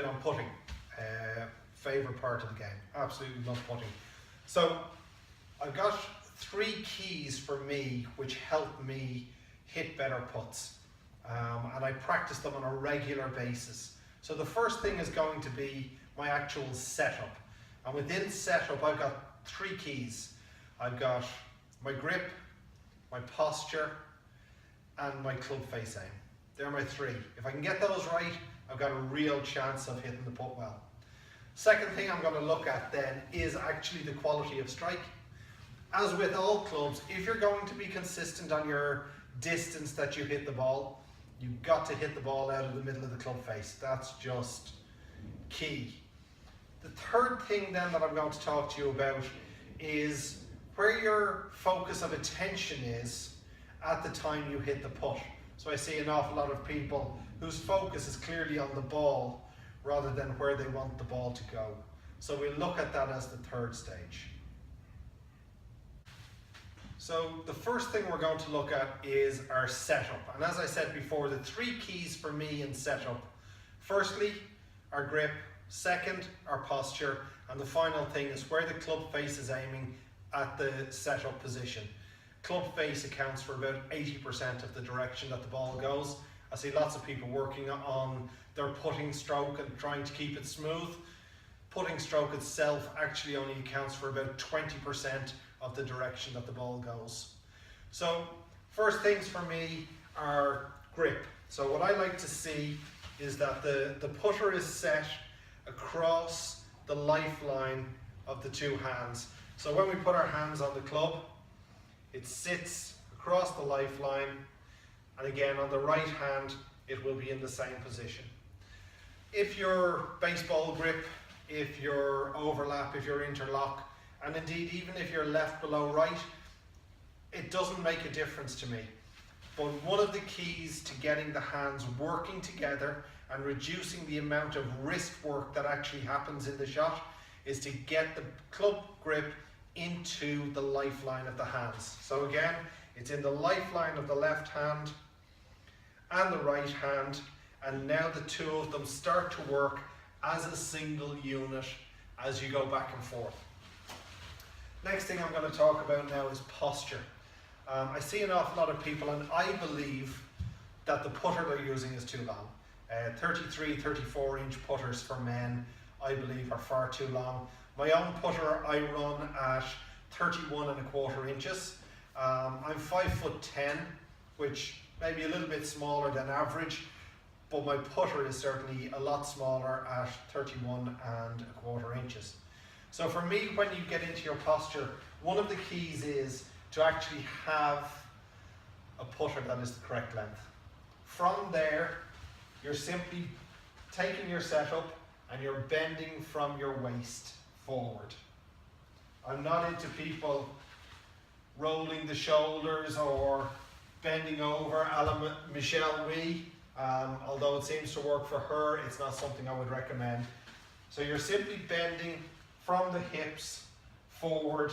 on putting. Favourite part of the game. Absolutely love putting. So I've got 3 keys for me which help me hit better putts. And I practice them on a regular basis. So the first thing is going to be my actual setup. And within setup, I've got 3 keys. I've got my grip, my posture, and my club face aim. They're my 3. If I can get those right, I've got a real chance of hitting the putt well. Second thing I'm going to look at then is actually the quality of strike. As with all clubs, if you're going to be consistent on your distance that you hit the ball, you've got to hit the ball out of the middle of the club face. That's just key. The third thing then that I'm going to talk to you about is where your focus of attention is at the time you hit the putt. So I see an awful lot of people whose focus is clearly on the ball rather than where they want the ball to go. So we'll look at that as the third stage. So the first thing we're going to look at is our setup. And as I said before, the 3 keys for me in setup. Firstly, our grip. Second, our posture. And the final thing is where the club face is aiming at the setup position. Club face accounts for about 80% of the direction that the ball goes. I see lots of people working on their putting stroke and trying to keep it smooth. Putting stroke itself actually only accounts for about 20% of the direction that the ball goes. So first things for me are grip. So what I like to see is that the putter is set across the lifeline of the 2 hands. So when we put our hands on the club, it sits across the lifeline, and again on the right hand it will be in the same position. If your baseball grip, if your overlap, if your interlock, and indeed even if you're left below right, it doesn't make a difference to me. But one of the keys to getting the hands working together and reducing the amount of wrist work that actually happens in the shot is to get the club grip into the lifeline of the hands. So again, it's in the lifeline of the left hand and the right hand, and now the 2 of them start to work as a single unit as you go back and forth. Next thing I'm going to talk about now is posture. I see an awful lot of people, and I believe that the putter they're using is too long. 33, 34 inch putters for men, I believe, are far too long. My own putter I run at 31¼ inches. I'm 5'10", which may be a little bit smaller than average, but my putter is certainly a lot smaller at 31¼ inches. So for me, when you get into your posture, one of the keys is to actually have a putter that is the correct length. From there, you're simply taking your setup and you're bending from your waist forward. I'm not into people rolling the shoulders or bending over a la Michelle Wee. Although it seems to work for her, it's not something I would recommend. So you're simply bending from the hips forward.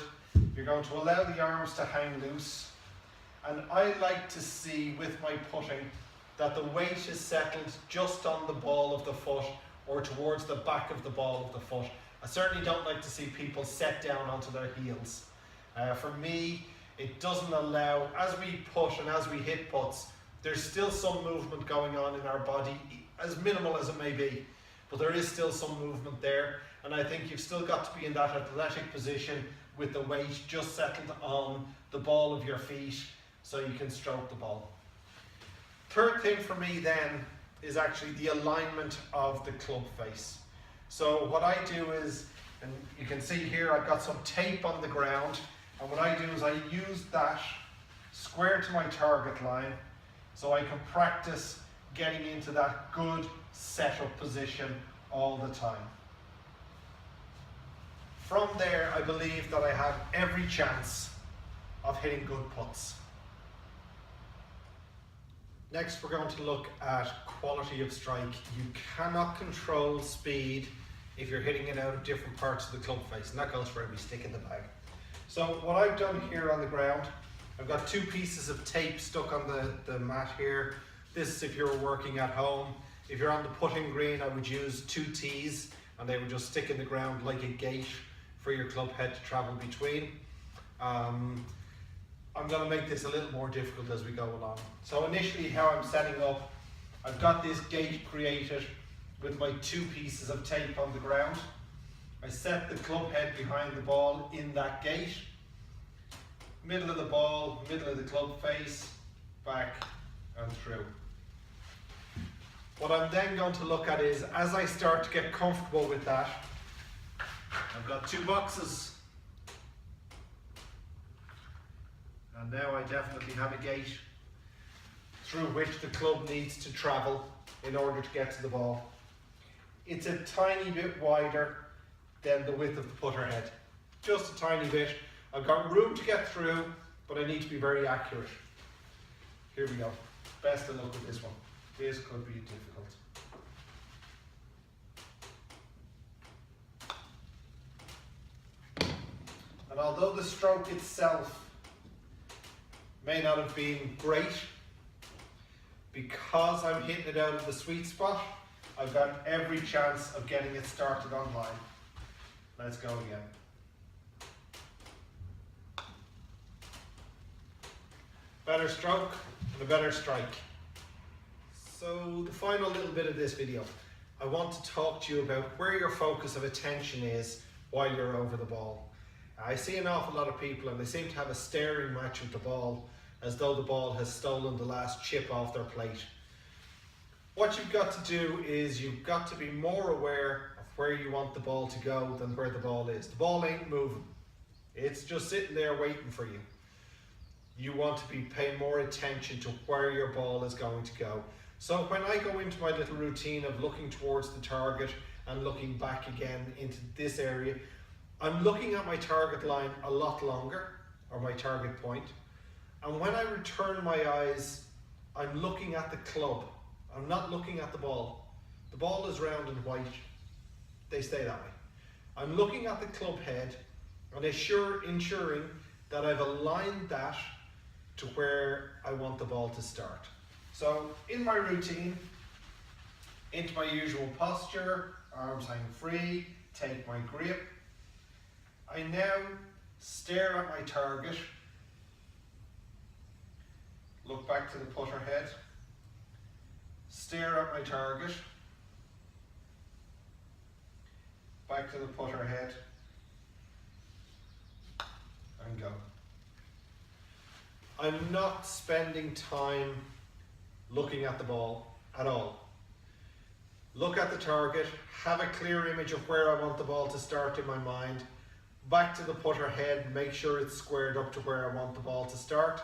You're going to allow the arms to hang loose. And I like to see with my putting that the weight is settled just on the ball of the foot or towards the back of the ball of the foot. I certainly don't like to see people set down onto their heels. For me, it doesn't allow, as we putt and as we hit putts, there's still some movement going on in our body, as minimal as it may be, but there is still some movement there, and I think you've still got to be in that athletic position with the weight just settled on the ball of your feet so you can stroke the ball. Third thing for me then is actually the alignment of the club face. So what I do is, and you can see here I've got some tape on the ground, and what I do is I use that square to my target line so I can practice getting into that good setup position all the time. From there, I believe that I have every chance of hitting good putts. Next, we're going to look at quality of strike. You cannot control speed if you're hitting it out of different parts of the club face, and that goes for every stick in the bag. So what I've done here on the ground, I've got 2 pieces of tape stuck on the mat here. This is if you're working at home. If you're on the putting green, I would use 2 tees and they would just stick in the ground like a gate for your club head to travel between. I'm going to make this a little more difficult as we go along. So initially how I'm setting up, I've got this gate created with my 2 pieces of tape on the ground. I set the club head behind the ball in that gate. Middle of the ball, middle of the club face, back and through. What I'm then going to look at is, as I start to get comfortable with that, I've got 2 boxes. And now I definitely have a gate through which the club needs to travel in order to get to the ball. It's a tiny bit wider than the width of the putter head. Just a tiny bit. I've got room to get through, but I need to be very accurate. Here we go. Best of luck with this one. This could be difficult. And although the stroke itself may not have been great, because I'm hitting it out of the sweet spot, I've got every chance of getting it started on line. Let's go again. Better stroke and a better strike. So the final little bit of this video, I want to talk to you about where your focus of attention is while you're over the ball. I see an awful lot of people and they seem to have a staring match with the ball as though the ball has stolen the last chip off their plate. What you've got to do is you've got to be more aware of where you want the ball to go than where the ball is. The ball ain't moving. It's just sitting there waiting for you. You want to be paying more attention to where your ball is going to go. So when I go into my little routine of looking towards the target and looking back again into this area, I'm looking at my target line a lot longer, or my target point. And when I return my eyes, I'm looking at the club. I'm not looking at the ball. The ball is round and white. They stay that way. I'm looking at the club head and ensuring that I've aligned that to where I want the ball to start. So in my routine, into my usual posture, arms hang free, take my grip. I now stare at my target, look back to the putter head, stare at my target, back to the putter head, and go. I'm not spending time looking at the ball at all. Look at the target, have a clear image of where I want the ball to start in my mind, back to the putter head, make sure it's squared up to where I want the ball to start,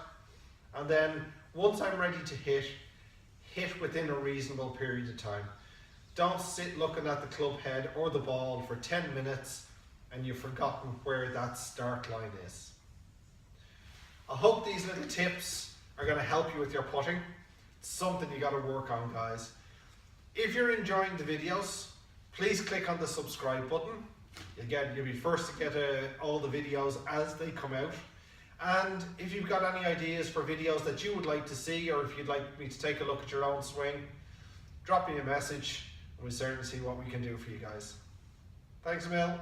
and then once I'm ready to hit within a reasonable period of time. Don't sit looking at the club head or the ball for 10 minutes and you've forgotten where that start line is. I hope these little tips are going to help you with your putting. It's something you got to work on, guys. If you're enjoying the videos, please click on the subscribe button. Again, you'll be first to get all the videos as they come out. And if you've got any ideas for videos that you would like to see, or if you'd like me to take a look at your own swing, drop me a message and we'll certainly see what we can do for you guys. Thanks a mil.